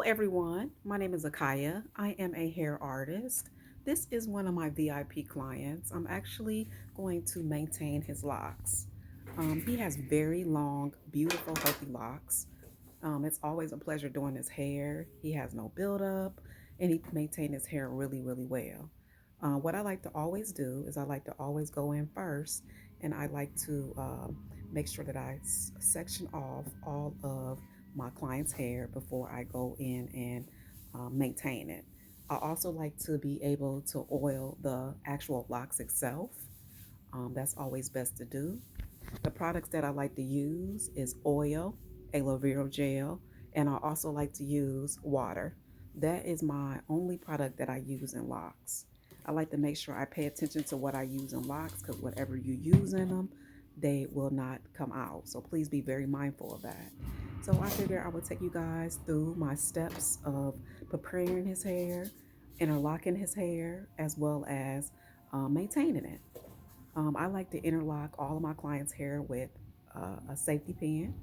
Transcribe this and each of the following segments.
everyone, my name is Akaya. I am a hair artist. This is one of my VIP clients. I'm actually going to maintain his locks. He has very long, beautiful, healthy locks. It's always a pleasure doing his hair. He has no buildup and he maintains his hair really, really well. What I like to always do is I like to always go in first and I like to make sure that I section off all of my client's hair before I go in and maintain it. I also like to be able to oil the actual locks itself. That's always best to do. The products that I like to use is oil, aloe vera gel, and I also like to use water. That is my only product that I use in locks. I like to make sure I pay attention to what I use in locks because whatever you use in them, they will not come out. So please be very mindful of that. So I figure I would take you guys through my steps of preparing his hair, interlocking his hair, as well as maintaining it. I like to interlock all of my clients' hair with a safety pin.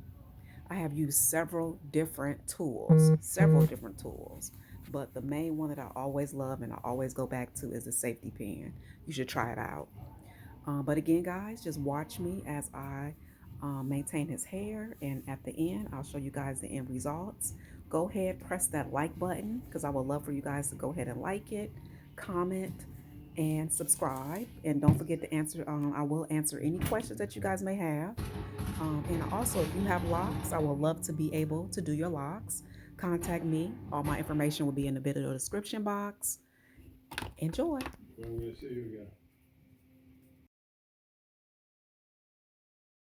I have used several different tools, but the main one that I always love and I always go back to is the safety pin. You should try it out. But again, guys, just watch me as I maintain his hair, and at the end, I'll show you guys the end results. Go ahead, press that like button because I would love for you guys to go ahead and like it, comment, and subscribe. And don't forget to answer, I will answer any questions that you guys may have. And also, if you have locks, I would love to be able to do your locks. Contact me. All my information will be in the video description box. Enjoy. Well, we'll see you again.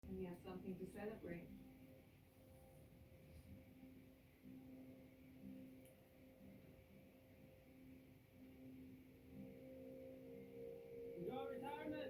And we have something to celebrate. Enjoy retirement.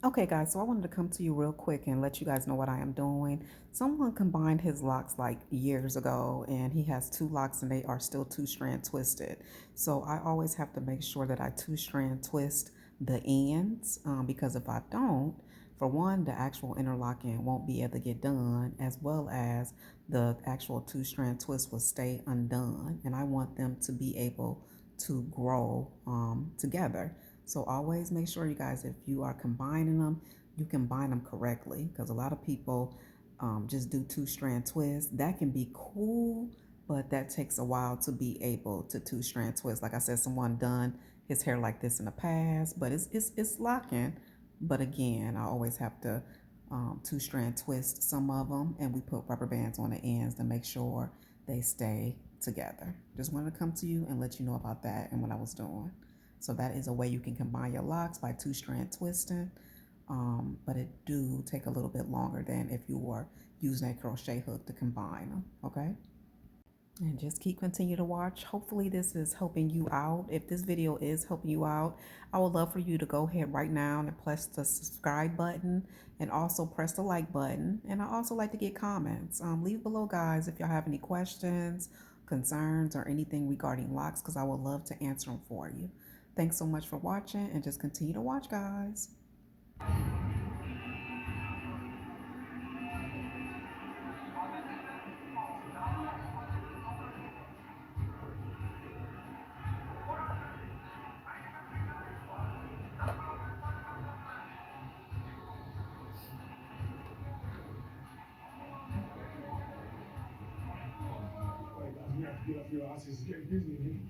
Okay, guys, so I wanted to come to you real quick and let you guys know what I am doing. Someone combined his locks like years ago, and he has two locks and they are still two strand twisted. So I always have to make sure that I two strand twist the ends because if I don't, for one, the actual interlocking won't be able to get done, as well as the actual two strand twist will stay undone. And I want them to be able to grow together. So always make sure you guys, if you are combining them, you combine them correctly because a lot of people just do two strand twists. That can be cool, but that takes a while to be able to two strand twist. Like I said, someone done his hair like this in the past, but it's locking. But again, I always have to two strand twist some of them, and we put rubber bands on the ends to make sure they stay together. Just wanted to come to you and let you know about that and what I was doing. So that is a way you can combine your locks by two strand twisting. But it do take a little bit longer than if you were using a crochet hook to combine them. Okay. And just keep continue to watch. Hopefully this is helping you out. If this video is helping you out, I would love for you to go ahead right now and press the subscribe button and also press the like button. And I also like to get comments. Leave below, guys, if y'all have any questions, concerns, or anything regarding locks, because I would love to answer them for you. Thanks so much for watching, and just continue to watch, guys. Right, guys, we have to get off your asses. It's getting busy in here.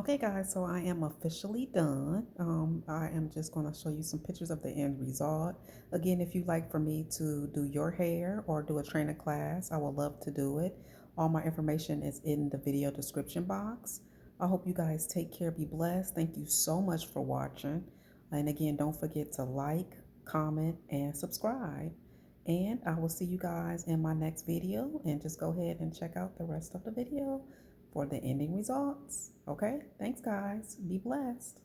Okay, guys, so I am officially done. I am just going to show you some pictures of the end result. Again, if you'd like for me to do your hair or do a training class, I would love to do it. All my information is in the video description box. I hope you guys take care, be blessed. Thank you so much for watching. And again, don't forget to like, comment, and subscribe. And I will see you guys in my next video. And just go ahead and check out the rest of the video for the ending results. Okay, thanks, guys. Be blessed.